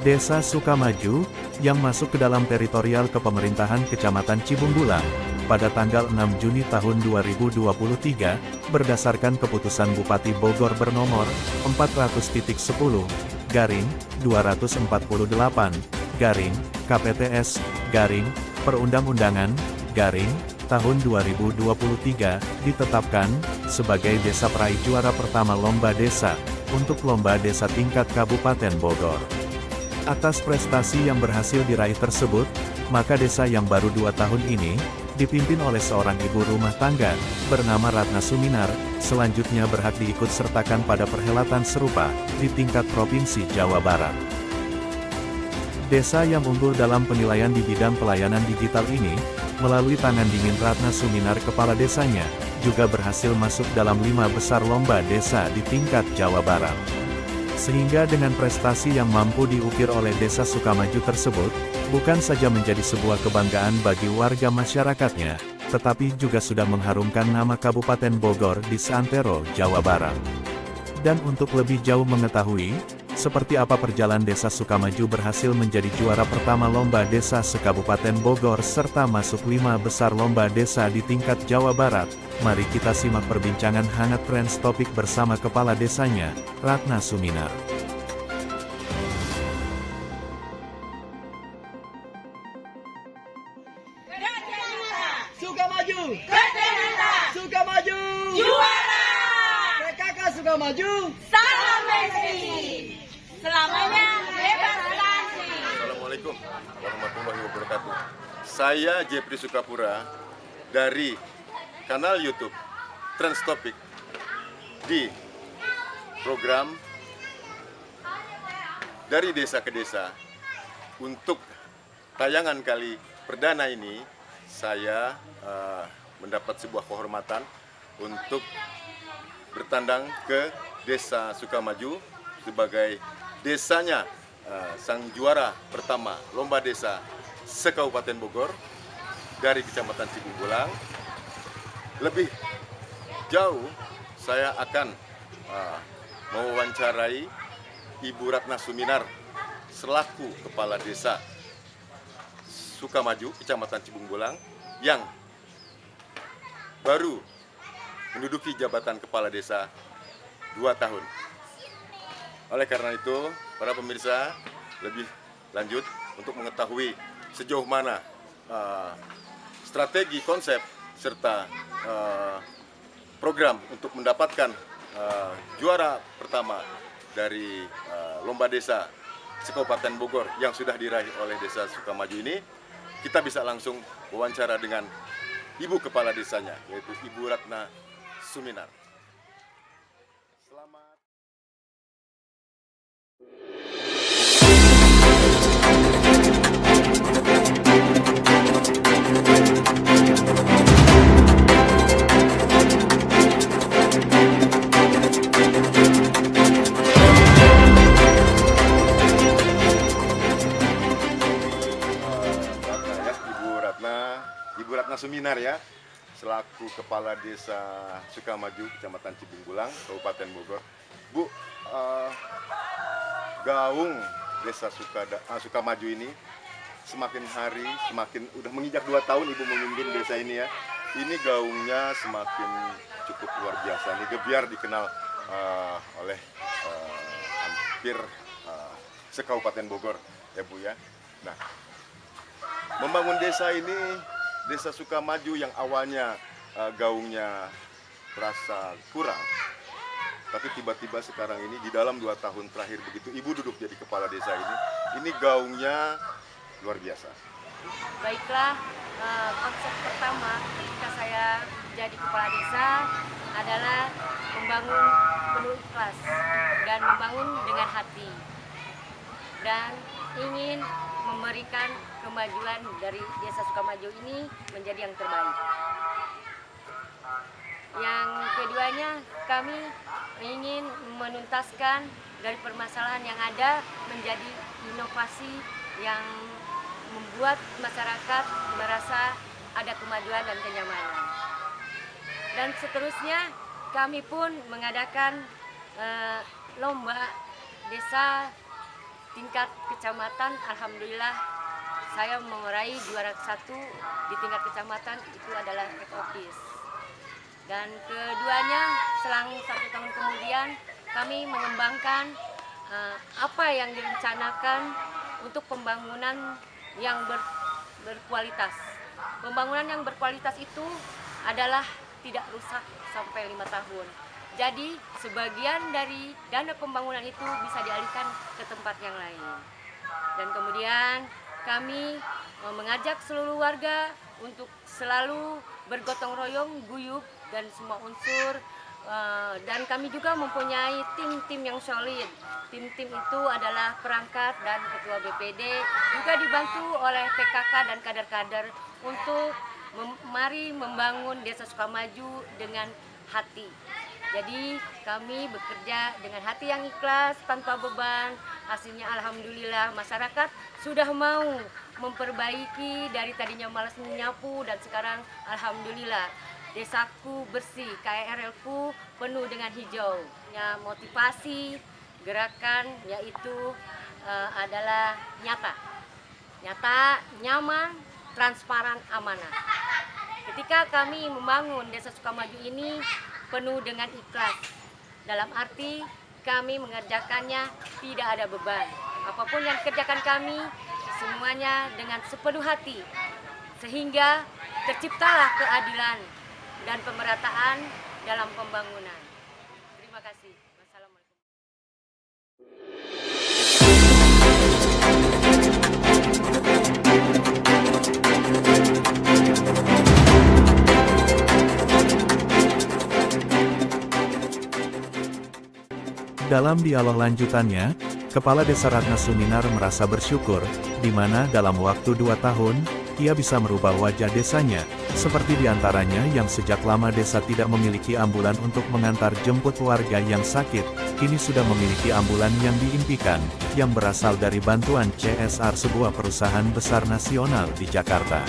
Desa Sukamaju, yang masuk ke dalam teritorial kepemerintahan Kecamatan Cibungbulang, pada tanggal 6 Juni tahun 2023, berdasarkan keputusan Bupati Bogor bernomor 400.10/248, KPTS, Perundang-undangan, tahun 2023, ditetapkan, sebagai desa peraih juara pertama Lomba Desa, untuk Lomba Desa tingkat Kabupaten Bogor. Atas prestasi yang berhasil diraih tersebut, maka desa yang baru 2 tahun ini, dipimpin oleh seorang ibu rumah tangga, bernama Ratna Suminar, selanjutnya berhak diikut sertakan pada perhelatan serupa, di tingkat Provinsi Jawa Barat. Desa yang unggul dalam penilaian di bidang pelayanan digital ini, melalui tangan dingin Ratna Suminar kepala desanya, juga berhasil masuk dalam 5 besar lomba desa di tingkat Jawa Barat. Sehingga dengan prestasi yang mampu diukir oleh Desa Sukamaju tersebut, bukan saja menjadi sebuah kebanggaan bagi warga masyarakatnya, tetapi juga sudah mengharumkan nama Kabupaten Bogor di seantero Jawa Barat. Dan untuk lebih jauh mengetahui, seperti apa perjalanan Desa Sukamaju berhasil menjadi juara pertama Lomba Desa se-Kabupaten Bogor serta masuk 5 besar Lomba Desa di tingkat Jawa Barat, mari kita simak perbincangan hangat Trends Topik bersama Kepala Desanya, Ratna Suminar. Sukamaju, Sukamaju, Juara! PKK Sukamaju, Salam Messi! Selamanya bebas sanksi! Assalamualaikum warahmatullahi wabarakatuh. Saya Jepri Sukapura dari kanal YouTube Trends Topik di program Dari Desa ke Desa. Untuk tayangan kali perdana ini, saya mendapat sebuah kehormatan untuk bertandang ke Desa Sukamaju sebagai desanya sang juara pertama Lomba Desa se-Kabupaten Bogor dari Kecamatan Cibungbulang. Lebih jauh, saya akan mewawancarai Ibu Ratna Suminar selaku Kepala Desa Sukamaju, Kecamatan Cibungbulang, yang baru menduduki jabatan Kepala Desa 2 tahun. Oleh karena itu, para pemirsa, lebih lanjut untuk mengetahui sejauh mana strategi, konsep, serta program untuk mendapatkan juara pertama dari Lomba Desa se-Kabupaten Bogor yang sudah diraih oleh Desa Sukamaju ini, kita bisa langsung wawancara dengan Ibu Kepala Desanya, yaitu Ibu Ratna Suminar. Selamat. Ibu Ratna Suminar ya, selaku Kepala Desa Sukamaju, Kecamatan Cibungbulang, Kabupaten Bogor. Bu, gaung Desa Sukamaju ini semakin hari semakin udah menginjak 2 tahun Ibu memimpin desa ini ya. Ini gaungnya semakin cukup luar biasa. Ini Gebyar dikenal oleh hampir se-Kabupaten Bogor ya Bu ya. Nah, membangun desa ini, Desa Sukamaju yang awalnya gaungnya terasa kurang, tapi tiba-tiba sekarang ini di dalam 2 tahun terakhir begitu Ibu duduk jadi kepala desa ini gaungnya luar biasa. Baiklah, konsep pertama ketika saya jadi kepala desa adalah membangun penuh ikhlas dan membangun dengan hati, dan ingin memberikan kemajuan dari Desa Sukamaju ini menjadi yang terbaik. Yang keduanya, kami ingin menuntaskan dari permasalahan yang ada menjadi inovasi yang membuat masyarakat merasa ada kemajuan dan kenyamanan. Dan seterusnya, kami pun mengadakan lomba desa tingkat kecamatan, alhamdulillah saya meraih juara 1 di tingkat kecamatan, itu adalah ekofis. Dan keduanya selang 1 tahun kemudian kami mengembangkan apa yang direncanakan untuk pembangunan yang berkualitas. Pembangunan yang berkualitas itu adalah tidak rusak sampai 5 tahun. Jadi sebagian dari dana pembangunan itu bisa dialihkan ke tempat yang lain. Dan kemudian kami mengajak seluruh warga untuk selalu bergotong royong, guyup dan semua unsur. Dan kami juga mempunyai tim-tim yang solid. Tim-tim itu adalah perangkat dan ketua BPD, juga dibantu oleh PKK dan kader-kader untuk mari membangun Desa Sukamaju dengan hati. Jadi kami bekerja dengan hati yang ikhlas, tanpa beban. Hasilnya alhamdulillah masyarakat sudah mau memperbaiki, dari tadinya malas menyapu dan sekarang alhamdulillah desaku bersih, KRL-ku penuh dengan hijau. Ya, motivasi gerakan yaitu adalah nyata, nyaman, transparan, amanah. Ketika kami membangun Desa Sukamaju ini penuh dengan ikhlas, dalam arti kami mengerjakannya tidak ada beban. Apapun yang dikerjakan kami semuanya dengan sepenuh hati, sehingga terciptalah keadilan dan pemerataan dalam pembangunan. Terima kasih. Wassalamualaikum. Dalam dialog lanjutannya, Kepala Desa Ratna Suminar merasa bersyukur, di mana dalam waktu 2 tahun, ia bisa merubah wajah desanya, seperti diantaranya yang sejak lama desa tidak memiliki ambulan untuk mengantar jemput warga yang sakit, kini sudah memiliki ambulan yang diimpikan, yang berasal dari bantuan CSR sebuah perusahaan besar nasional di Jakarta.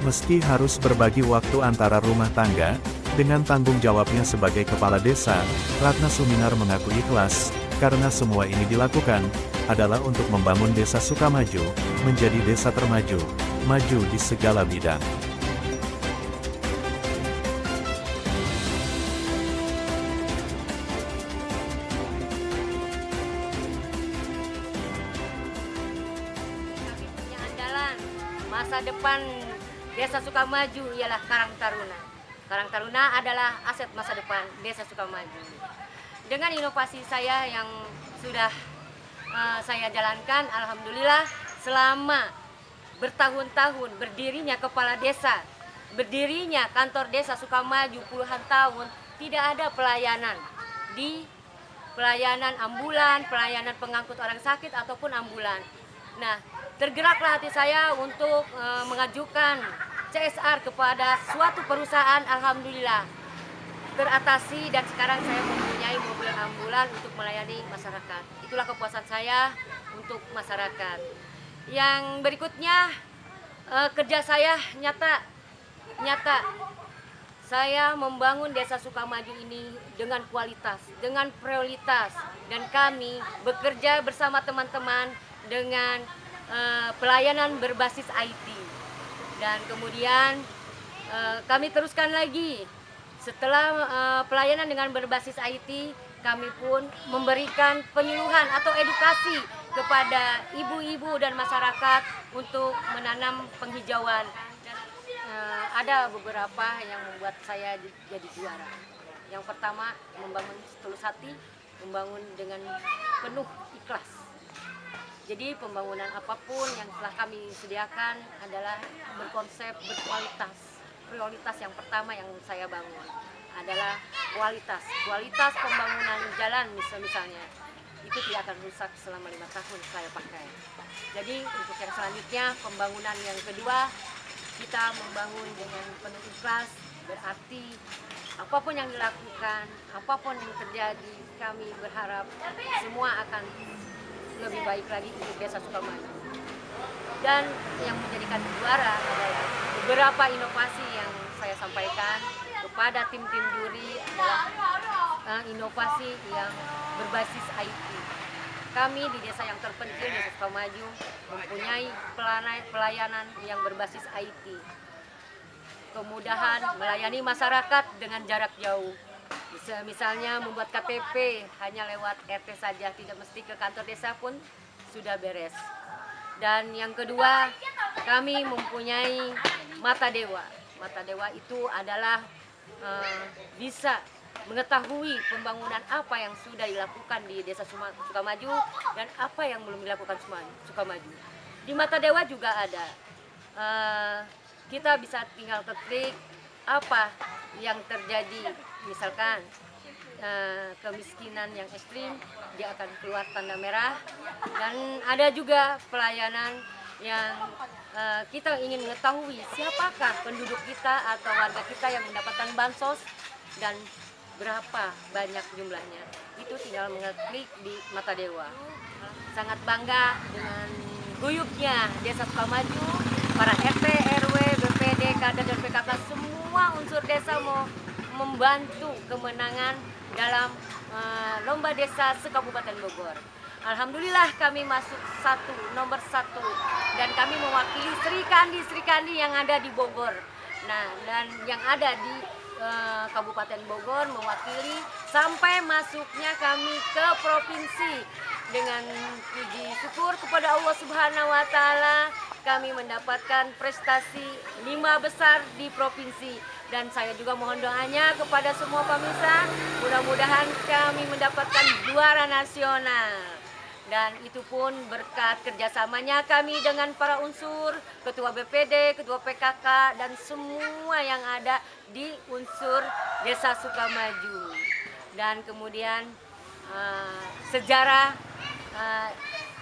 Meski harus berbagi waktu antara rumah tangga, dengan tanggung jawabnya sebagai kepala desa, Ratna Suminar mengaku ikhlas, karena semua ini dilakukan, adalah untuk membangun Desa Sukamaju, menjadi desa termaju, maju di segala bidang. Kami punya andalan, masa depan Desa Sukamaju ialah Karang Taruna. Karang Taruna adalah aset masa depan Desa Sukamaju. Dengan inovasi saya yang sudah saya jalankan, alhamdulillah selama bertahun-tahun berdirinya kepala desa, berdirinya kantor Desa Sukamaju puluhan tahun, tidak ada pelayanan ambulan, pelayanan pengangkut orang sakit ataupun ambulan. Nah, tergeraklah hati saya untuk mengajukan CSR kepada suatu perusahaan, alhamdulillah teratasi, dan sekarang saya mempunyai mobil ambulan untuk melayani masyarakat. Itulah kepuasan saya untuk masyarakat. Yang berikutnya, kerja saya nyata. Saya membangun Desa Sukamaju ini dengan kualitas, dengan prioritas, dan kami bekerja bersama teman-teman dengan pelayanan berbasis IT. Dan kemudian kami teruskan lagi. Setelah pelayanan dengan berbasis IT, kami pun memberikan penyuluhan atau edukasi kepada ibu-ibu dan masyarakat untuk menanam penghijauan. Dan ada beberapa yang membuat saya jadi juara. Yang pertama, membangun setulus hati, membangun dengan penuh ikhlas. Jadi pembangunan apapun yang telah kami sediakan adalah berkonsep berkualitas. Prioritas yang pertama yang saya bangun adalah kualitas pembangunan jalan misalnya itu tidak akan rusak selama 5 tahun saya pakai. Jadi untuk yang selanjutnya, pembangunan yang kedua, kita membangun dengan penuh ikhlas, berarti apapun yang dilakukan, apapun yang terjadi, kami berharap semua akan lebih baik lagi untuk Desa Sukamaju. Dan yang menjadikan juara adalah beberapa inovasi yang saya sampaikan kepada tim-tim juri adalah inovasi yang berbasis IT. kami di desa yang terpencil, Desa Sukamaju, mempunyai pelayanan yang berbasis IT. Kemudahan melayani masyarakat dengan jarak jauh. Misalnya membuat KTP hanya lewat RT saja, tidak mesti ke kantor desa pun sudah beres. Dan yang kedua, kami mempunyai Mata Dewa. Mata Dewa itu adalah bisa mengetahui pembangunan apa yang sudah dilakukan di Desa Sukamaju dan apa yang belum dilakukan Sukamaju. Di Mata Dewa juga ada. Kita bisa tinggal klik apa yang terjadi, misalkan kemiskinan yang ekstrim, dia akan keluar tanda merah. Dan ada juga pelayanan yang kita ingin mengetahui siapakah penduduk kita atau warga kita yang mendapatkan bansos dan berapa banyak jumlahnya. Itu tinggal mengeklik di Mata Dewa. Sangat bangga dengan guyupnya Desa Sukamaju, para RT, RW, BPD, kader dan PKK, semua unsur desa mau membantu kemenangan dalam lomba desa se-Kabupaten Bogor. Alhamdulillah kami masuk nomor satu, dan kami mewakili Sri Kandi yang ada di Bogor. Nah, dan yang ada di Kabupaten Bogor mewakili sampai masuknya kami ke provinsi. Dengan puji syukur kepada Allah Subhanahu wa Ta'ala, kami mendapatkan prestasi 5 besar di provinsi. Dan saya juga mohon doanya kepada semua pemirsa, mudah-mudahan kami mendapatkan juara nasional. Dan itu pun berkat kerjasamanya kami dengan para unsur, ketua BPD, ketua PKK, dan semua yang ada di unsur Desa Sukamaju. Dan kemudian sejarah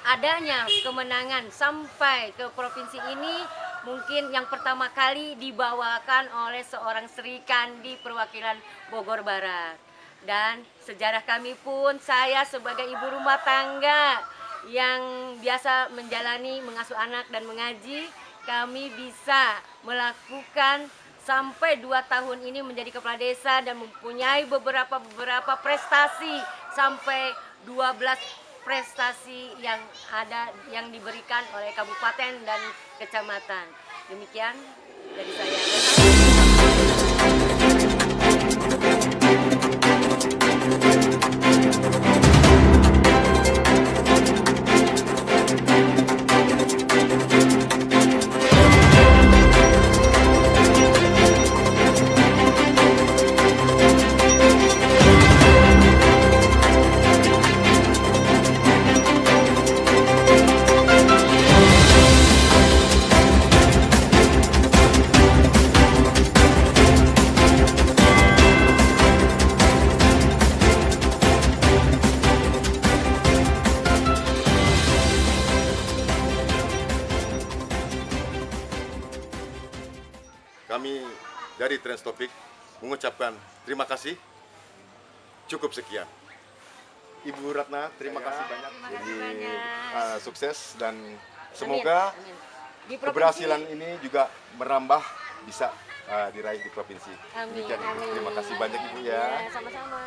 adanya kemenangan sampai ke provinsi ini mungkin yang pertama kali dibawakan oleh seorang Sri Kandi perwakilan Bogor Barat. Dan sejarah kami pun, saya sebagai ibu rumah tangga yang biasa menjalani mengasuh anak dan mengaji, kami bisa melakukan sampai 2 tahun ini menjadi kepala desa dan mempunyai beberapa prestasi, sampai 12 prestasi yang ada yang diberikan oleh kabupaten dan kecamatan. Demikian dari saya. Kami dari Transtopik mengucapkan terima kasih. Cukup sekian. Ibu Ratna, terima kasih banyak. Jadi sukses dan semoga Amin. keberhasilan ini juga merambah bisa diraih di provinsi. Amin. Demikian, Ibu. Terima kasih banyak Ibu ya. Sama-sama.